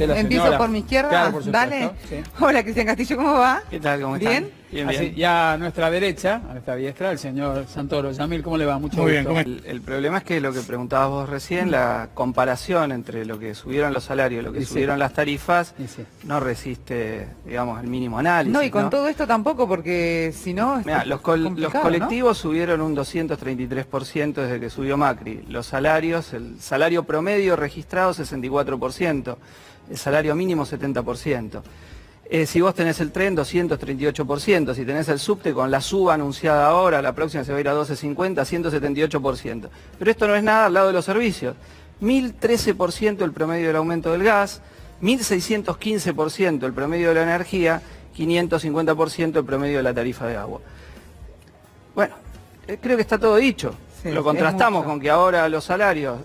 usted, la Empiezo señora. por mi izquierda. Claro, por supuesto. Dale. Sí. Hola, Cristian Castillo, ¿cómo va? ¿Qué tal? ¿Cómo están? ¿Bien? Bien, Así, bien. y a nuestra derecha, a nuestra diestra, el señor Santoro. Yamil, ¿cómo le va? Mucho Muy gusto. bien, El problema es que lo que preguntabas vos recién, la comparación entre lo que subieron los salarios y lo que Y sí. subieron las tarifas, Y sí. no resiste, digamos, el mínimo análisis. No, y con todo esto tampoco, porque si no... Mirá, los complicado, colectivos subieron un 233% desde que subió Macri. Los salarios, el salario promedio registrado 64%, el salario mínimo 70%. Si vos tenés el tren, 238%. Si tenés el subte con la suba anunciada ahora, la próxima se va a ir a 12.50, 178%. Pero esto no es nada al lado de los servicios. 1.013% el promedio del aumento del gas, 1.615% el promedio de la energía, 550% el promedio de la tarifa de agua. Bueno, creo que está todo dicho. Sí, Lo es contrastamos mucho. con que ahora los salarios,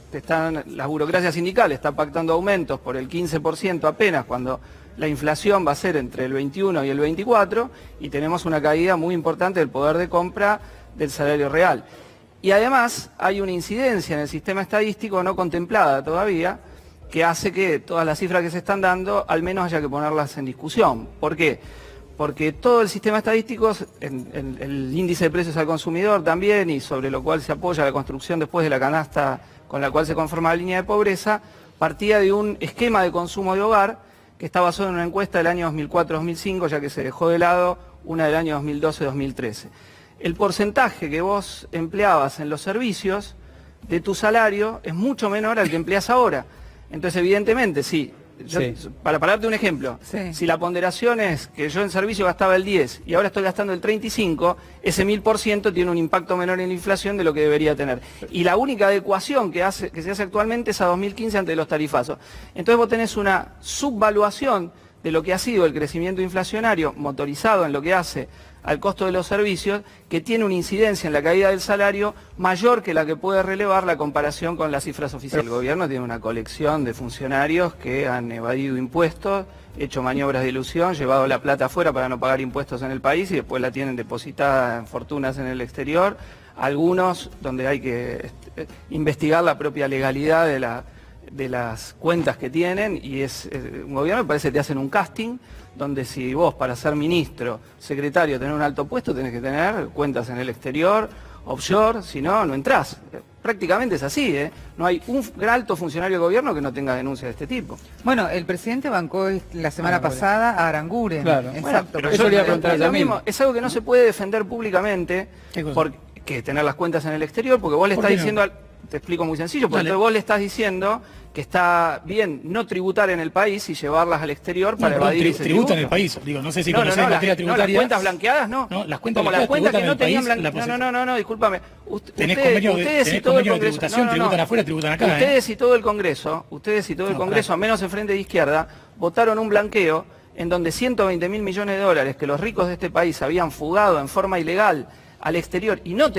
la burocracia sindical está pactando aumentos por el 15% apenas, cuando la inflación va a ser entre el 21 y el 24, y tenemos una caída muy importante del poder de compra del salario real. Y además hay una incidencia en el sistema estadístico no contemplada todavía, que hace que todas las cifras que se están dando, al menos haya que ponerlas en discusión. ¿Por qué? Porque todo el sistema estadístico, el índice de precios al consumidor también, y sobre lo cual se apoya la construcción después de la canasta con la cual se conforma la línea de pobreza, partía de un esquema de consumo de hogar que está basado en una encuesta del año 2004-2005, ya que se dejó de lado una del año 2012-2013. El porcentaje que vos empleabas en los servicios de tu salario es mucho menor al que empleas ahora. Entonces, evidentemente, sí. Para darte un ejemplo, Sí. si la ponderación es que yo en servicio gastaba el 10 y ahora estoy gastando el 35, ese 1000% tiene un impacto menor en la inflación de lo que debería tener. Y la única adecuación que se hace actualmente es a 2015 ante los tarifazos. Entonces vos tenés una subvaluación de lo que ha sido el crecimiento inflacionario motorizado en lo que hace al costo de los servicios, que tiene una incidencia en la caída del salario mayor que la que puede relevar la comparación con las cifras oficiales. El gobierno tiene una colección de funcionarios que han evadido impuestos, hecho maniobras de ilusión, llevado la plata afuera para no pagar impuestos en el país y después la tienen depositada en fortunas en el exterior. Algunos donde hay que investigar la propia legalidad de las cuentas que tienen, y es un gobierno que parece que te hacen un casting, donde si vos para ser ministro, secretario, tener un alto puesto, tenés que tener cuentas en el exterior, offshore, si no, no entrás. Prácticamente es así, ¿eh? No hay un alto funcionario del gobierno que no tenga denuncias de este tipo. Bueno, el presidente bancó la semana pasada a Aranguren. Claro. Exacto. Bueno, pero eso le iba a preguntar a es lo Yamil. mismo, es algo que no se puede defender públicamente, ¿Qué cosa? que tener las cuentas en el exterior, porque vos le ¿Por estás qué no? diciendo, te explico muy sencillo, porque Dale. vos le estás diciendo que está bien no tributar en el país y llevarlas al exterior para evadir ese tributa en el tributo. país. Digo, no sé si No, conocés materia las tributaria. cuentas blanqueadas no. No, las cuentas Como las blanqueadas cuentas que tributan no en el tenían país, blanqueadas. No, discúlpame. Tenés convenio Ustedes y todo el de Congreso. tributación, tributan afuera, tributan acá. Ustedes y todo el Congreso, a menos en Frente de Izquierda, votaron un blanqueo en donde 120.000 millones de dólares que los ricos de este país habían fugado en forma ilegal al exterior y no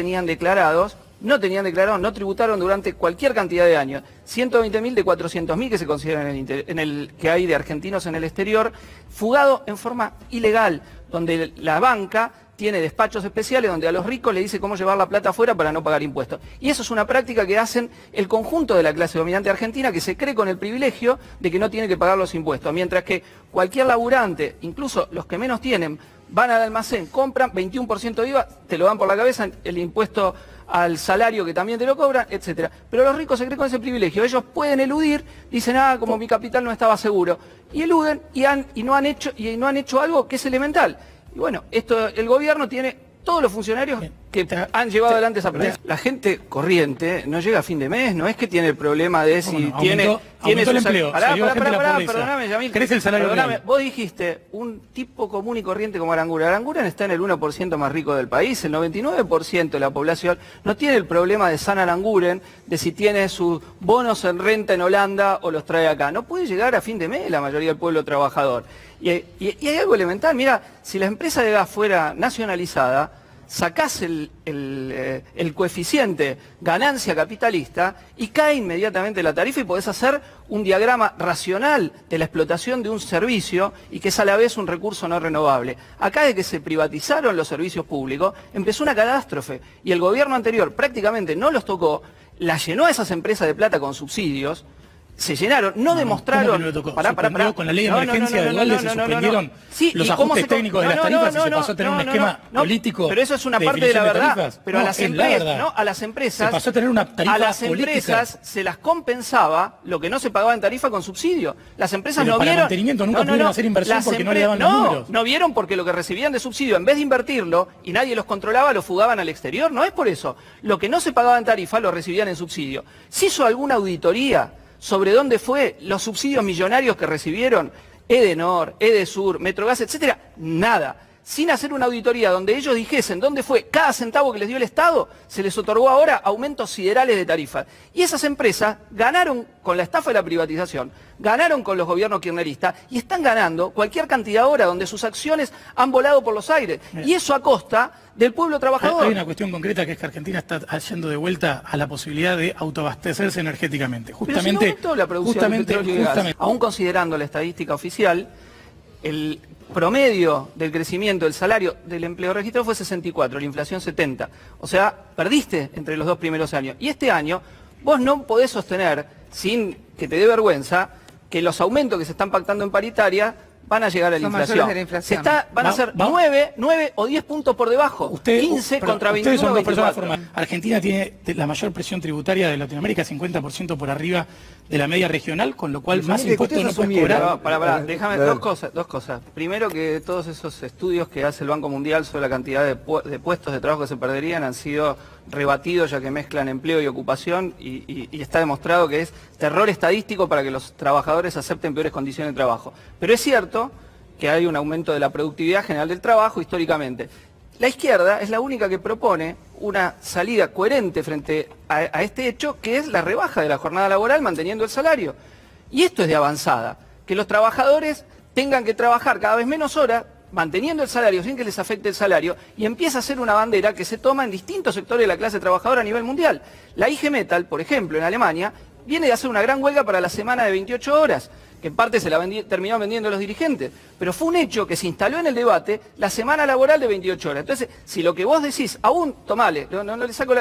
tributaron durante cualquier cantidad de años. 120.000 de 400.000 que se consideran que hay de argentinos en el exterior, fugado en forma ilegal, donde la banca tiene despachos especiales donde a los ricos le dice cómo llevar la plata afuera para no pagar impuestos. Y eso es una práctica que hacen el conjunto de la clase dominante argentina, que se cree con el privilegio de que no tiene que pagar los impuestos, mientras que cualquier laburante, incluso los que menos tienen, van al almacén, compran 21% de IVA, te lo dan por la cabeza, el impuesto al salario que también te lo cobran, etcétera. Pero los ricos se creen con ese privilegio. Ellos pueden eludir, dicen, como mi capital no estaba seguro. Y eluden y no han hecho algo que es elemental. Y bueno, el gobierno tiene todos los funcionarios que han llevado adelante esa práctica. La gente corriente no llega a fin de mes, no es que tiene el problema de si tiene el empleo. Perdóname, Yamil. Crece el salario real. Vos dijiste, un tipo común y corriente como Aranguren. Aranguren está en el 1% más rico del país, el 99% de la población no tiene el problema de San Aranguren, de si tiene sus bonos en renta en Holanda o los trae acá. No puede llegar a fin de mes la mayoría del pueblo trabajador. Y hay algo elemental, mira, si la empresa de gas fuera nacionalizada, sacás el coeficiente ganancia capitalista y cae inmediatamente la tarifa y podés hacer un diagrama racional de la explotación de un servicio y que es a la vez un recurso no renovable. Acá de que se privatizaron los servicios públicos empezó una catástrofe y el gobierno anterior prácticamente no los tocó, la llenó a esas empresas de plata con subsidios se llenaron, no demostraron... ¿Cómo que no le tocó? Suspendió con la ley de emergencia de Dualde, se suspendieron los ajustes técnicos de las tarifas y se pasó a tener un esquema político. Pero eso es una parte de la verdad. Pero a las empresas, se pasó a tener una tarifa a las política. Empresas se las compensaba lo que no se pagaba en tarifa con subsidio. Las empresas pero no para vieron... mantenimiento nunca pudieron hacer inversión porque no le daban los números. No vieron porque lo que recibían de subsidio, en vez de invertirlo y nadie los controlaba, lo fugaban al exterior. No es por eso. Lo que no se pagaba en tarifa lo recibían en subsidio. ¿Se hizo alguna auditoría sobre dónde fue los subsidios millonarios que recibieron Edenor, Edesur, Metrogas, etcétera? Nada. Sin hacer una auditoría donde ellos dijesen dónde fue cada centavo que les dio el Estado, se les otorgó ahora aumentos siderales de tarifas. Y esas empresas ganaron con la estafa de la privatización, ganaron con los gobiernos kirchneristas y están ganando cualquier cantidad ahora donde sus acciones han volado por los aires. Y eso a costa del pueblo trabajador. Hay una cuestión concreta que es que Argentina está yendo de vuelta a la posibilidad de autoabastecerse energéticamente. Justamente, pero si no aumentó la producción de petróleo y gas. Aún considerando la estadística oficial, el promedio del crecimiento del salario del empleo registrado fue 64, la inflación 70. O sea, perdiste entre los 2 primeros años. Y este año vos no podés sostener, sin que te dé vergüenza, que los aumentos que se están pactando en paritaria van a llegar a la inflación. De la inflación. Van a ser 9 o 10 puntos por debajo. 15 contra 21. Ustedes son dos personas formales. Argentina tiene la mayor presión tributaria de Latinoamérica, 50% por arriba de la media regional, con lo cual más impuestos no puedes cobrar. Déjame dos cosas. Primero, que todos esos estudios que hace el Banco Mundial sobre la cantidad de puestos de trabajo que se perderían han sido rebatidos, ya que mezclan empleo y ocupación, y está demostrado que es terror estadístico para que los trabajadores acepten peores condiciones de trabajo. Pero es cierto que hay un aumento de la productividad general del trabajo históricamente. La izquierda es la única que propone una salida coherente frente a este hecho, que es la rebaja de la jornada laboral manteniendo el salario. Y esto es de avanzada, que los trabajadores tengan que trabajar cada vez menos horas, manteniendo el salario sin que les afecte el salario, y empieza a ser una bandera que se toma en distintos sectores de la clase trabajadora a nivel mundial. La IG Metall, por ejemplo, en Alemania, viene de hacer una gran huelga para la semana de 28 horas, que en parte se la terminaron vendiendo los dirigentes, pero fue un hecho que se instaló en el debate la semana laboral de 28 horas. Entonces, si lo que vos decís, aún, tomale, no le saco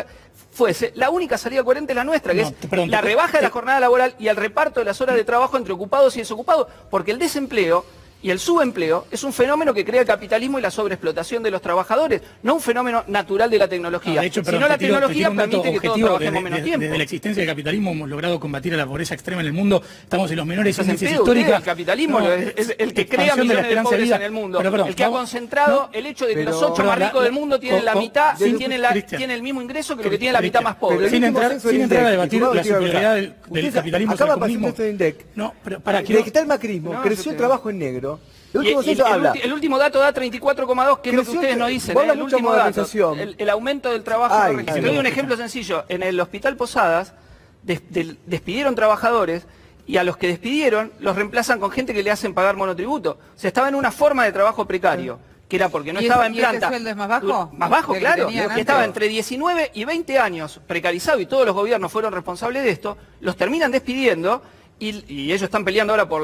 fuese, la única salida coherente es la nuestra, que es la rebaja de la jornada laboral y el reparto de las horas de trabajo entre ocupados y desocupados, porque el desempleo y el subempleo es un fenómeno que crea el capitalismo y la sobreexplotación de los trabajadores, no un fenómeno natural de la tecnología. De hecho, sino la tecnología permite que todos trabajemos menos tiempo. Desde la existencia del capitalismo hemos logrado combatir a la pobreza extrema en el mundo. Estamos en los menores índices históricos. El capitalismo es el que crea millones de pobres en el mundo. El que ha concentrado el hecho de que los 8 más ricos del mundo tienen la mitad, tienen el mismo ingreso que lo que tiene la mitad más pobre. Sin entrar a debatir la superioridad del capitalismo sobre el comunismo. No, pero desde que está el macrismo, creció el trabajo en negro. El último dato da 34,2, que es lo que ustedes no dicen. El último dato, el aumento del trabajo. Te doy un ejemplo sencillo. En el Hospital Posadas despidieron trabajadores, y a los que despidieron los reemplazan con gente que le hacen pagar monotributo. O sea, estaba en una forma de trabajo precario, que era porque no estaba en planta. ¿Y ese sueldo es más bajo? Más bajo, claro. Que estaba entre 19 y 20 años precarizado, y todos los gobiernos fueron responsables de esto, los terminan despidiendo. Y ellos están peleando ahora por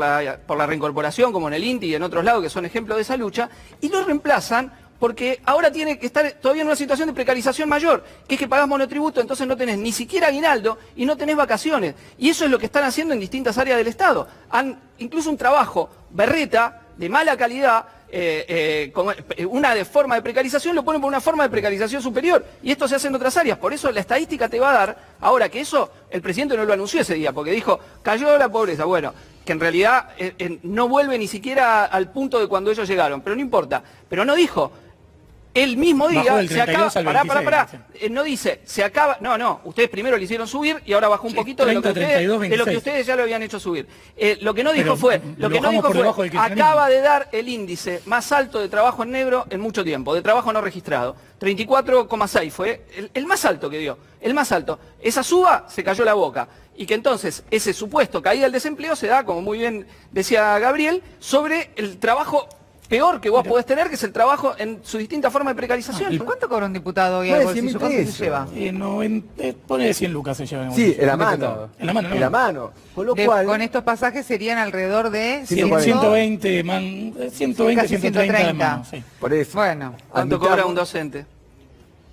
la reincorporación, como en el INTI y en otros lados, que son ejemplos de esa lucha, y los reemplazan porque ahora tiene que estar todavía en una situación de precarización mayor, que es que pagás monotributo, entonces no tenés ni siquiera aguinaldo y no tenés vacaciones. Y eso es lo que están haciendo en distintas áreas del Estado. Incluso un trabajo berreta, de mala calidad, una forma de precarización, lo ponen por una forma de precarización superior, y esto se hace en otras áreas. Por eso la estadística te va a dar, ahora que eso el presidente no lo anunció ese día, porque dijo, cayó la pobreza, bueno, que en realidad no vuelve ni siquiera al punto de cuando ellos llegaron, pero no importa, pero no dijo, el mismo día se acaba, no dice, se acaba, no, ustedes primero le hicieron subir y ahora bajó un poquito 30, de lo que ustedes ya lo habían hecho subir. Lo que no dijo fue, acaba de dar el índice más alto de trabajo en negro en mucho tiempo, de trabajo no registrado. 34,6 fue el más alto que dio, el más alto. Esa suba se cayó la boca. Y que entonces ese supuesto caída del desempleo se da, como muy bien decía Gabriel, sobre el trabajo peor que vos podés tener, que es el trabajo en su distinta forma de precarización. ¿Y cuánto cobra un diputado hoy al bolsillo? ¿Cuánto se lleva? Pone 100 lucas se lleva. Sí, en la mano. En la mano. Con lo cual, con estos pasajes serían alrededor de 120, 130 de mano. Sí. Por eso. Bueno. ¿Cuánto cobra un docente?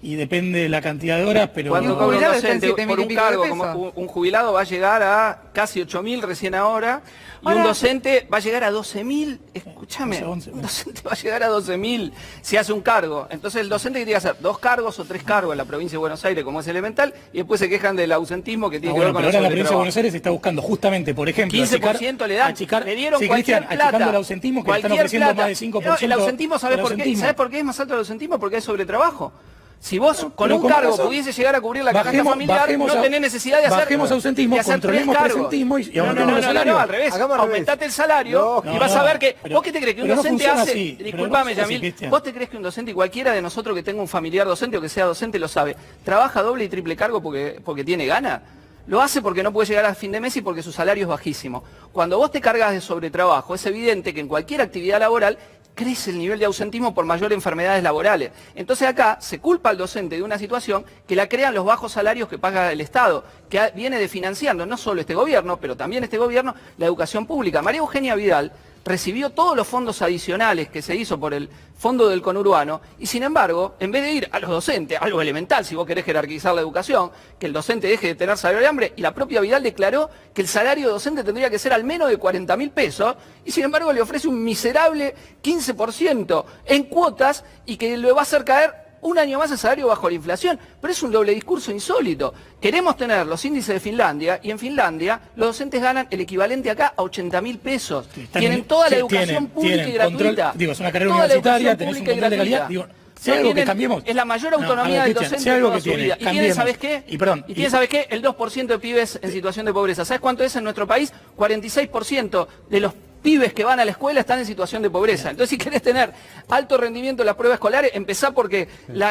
y depende de la cantidad de horas, pero... Cuando cobra un jubilado está en docente 7.000 por y un pico de cargo, pesos. como un jubilado va a llegar a casi 8.000 recién ahora, y Ahora- un docente va a llegar a 12.000, escúchame, 11, un docente va a llegar a 12.000 si hace un cargo. Entonces el docente que tiene que hacer 2 cargos o 3 cargos en la provincia de Buenos Aires, como es elemental, y después se quejan del ausentismo que tiene que ver con pero el ahora la provincia de sobretrabajo. Buenos Aires está buscando justamente, por ejemplo, 15% le dan, le dieron sí, cualquier Cristian, plata. achicando el ausentismo, que le están Cualquier ofreciendo plata. más de 5%. No, el ausentismo, ¿sabes del por qué? ausentismo. ¿Sabes por qué es más alto el ausentismo? Porque hay sobretrabajo. Si vos con pero un con cargo razón. pudiese llegar a cubrir la canasta familiar, no tenés necesidad de hacer... Bajemos ausentismo, de hacer 3 controlemos cargos. presentismo y aumentemos no, los salarios. al revés. Hagamos al revés. Aumentate el salario y vas a ver que... ¿Vos qué te crees? Que un pero no docente funciona hace... así, pero no Disculpame, funciona así, Yamil. Cristian. ¿Vos te crees que un docente, y cualquiera de nosotros que tenga un familiar docente o que sea docente lo sabe, trabaja doble y triple cargo porque tiene gana? Lo hace porque no puede llegar a fin de mes y porque su salario es bajísimo. Cuando vos te cargas de sobretrabajo, es evidente que en cualquier actividad laboral crece el nivel de ausentismo por mayor enfermedades laborales. Entonces acá se culpa al docente de una situación que la crean los bajos salarios que paga el Estado, que viene desfinanciando no solo este gobierno, pero también este gobierno, la educación pública. María Eugenia Vidal recibió todos los fondos adicionales que se hizo por el fondo del conurbano y sin embargo, en vez de ir a los docentes, algo elemental si vos querés jerarquizar la educación, que el docente deje de tener salario de hambre, y la propia Vidal declaró que el salario docente tendría que ser al menos de 40.000 pesos y sin embargo le ofrece un miserable 15% en cuotas y que le va a hacer caer un año más el salario bajo la inflación, pero es un doble discurso insólito. Queremos tener los índices de Finlandia y en Finlandia los docentes ganan el equivalente acá a 80.000 pesos. Tienen toda la educación pública y gratuita. Es una carrera Toda la universitaria, educación tenés un pública y control de calidad. gratuita. Si hay algo que Tienen- cambiemos. Es la mayor No, autonomía a ver, del Cristian, docente si hay algo toda que su tiene, vida. ¿Y tienen, cambiemos. sabes qué? Y perdón, ¿Y tienen, sabes qué? El 2% de pibes en situación de pobreza. ¿Sabes cuánto es en nuestro país? 46% de los pibes que van a la escuela están en situación de pobreza. Entonces, si querés tener alto rendimiento en las pruebas escolares, empezá porque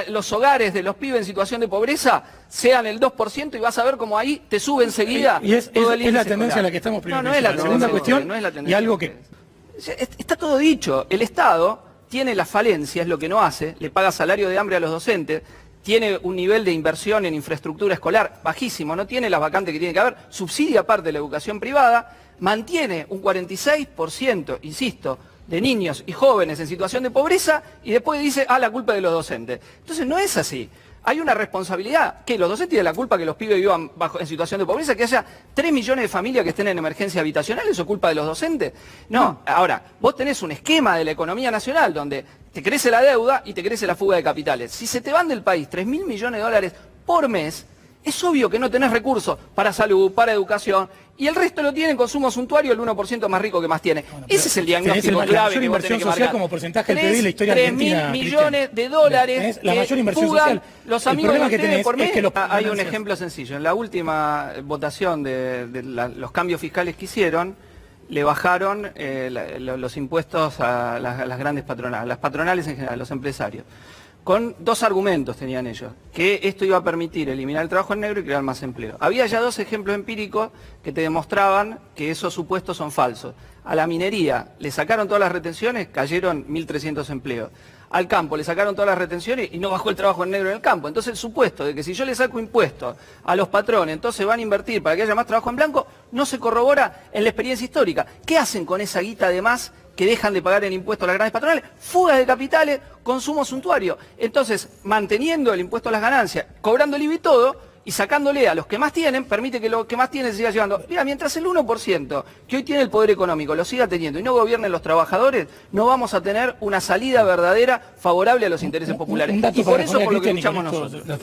los hogares de los pibes en situación de pobreza sean el 2% y vas a ver cómo ahí te sube enseguida Y es todo el la índice tendencia escolar. a la que estamos primero. No es la segunda tendencia, cuestión, no es la y tendencia. algo que... Está todo dicho. El Estado tiene las falencias, lo que no hace, le paga salario de hambre a los docentes, tiene un nivel de inversión en infraestructura escolar bajísimo, no tiene las vacantes que tiene que haber, subsidia parte de la educación privada, mantiene un 46%, insisto, de niños y jóvenes en situación de pobreza y después dice, la culpa es de los docentes. Entonces no es así. Hay una responsabilidad, que los docentes tienen la culpa que los pibes vivan en situación de pobreza, que haya 3 millones de familias que estén en emergencia habitacional, ¿eso es culpa de los docentes? No. Ahora, vos tenés un esquema de la economía nacional donde te crece la deuda y te crece la fuga de capitales. Si se te van del país 3.000 millones de dólares por mes, es obvio que no tenés recursos para salud, para educación, y el resto lo tiene en consumo suntuario, el 1% más rico que más tiene. Ese es el diagnóstico la clave mayor que vos inversión tenés que social marcar. como porcentaje del PIB en la historia 3.000 argentina, millones Cristian. de dólares Tenés la que mayor inversión fugan social. los El amigos problema de que ustedes tenés por es mes. que los Hay un ganancias- ejemplo sencillo. En la última votación de los cambios fiscales que hicieron, le bajaron los impuestos a las grandes patronales, las patronales en general, los empresarios. Con 2 argumentos tenían ellos, que esto iba a permitir eliminar el trabajo en negro y crear más empleo. Había ya 2 ejemplos empíricos que te demostraban que esos supuestos son falsos. A la minería le sacaron todas las retenciones, cayeron 1.300 empleos. Al campo le sacaron todas las retenciones y no bajó el trabajo en negro en el campo. Entonces el supuesto de que si yo le saco impuestos a los patrones, entonces van a invertir para que haya más trabajo en blanco, no se corrobora en la experiencia histórica. ¿Qué hacen con esa guita de más que dejan de pagar el impuesto a las grandes patronales? Fuga de capitales, consumo suntuario. Entonces, manteniendo el impuesto a las ganancias, cobrando el IVA y todo, y sacándole a los que más tienen, permite que los que más tienen se siga llevando. Mira, mientras el 1% que hoy tiene el poder económico lo siga teniendo y no gobiernen los trabajadores, no vamos a tener una salida verdadera favorable a los intereses populares. Un dato Y por para eso responder por a lo que Cristian y con luchamos esto nosotros.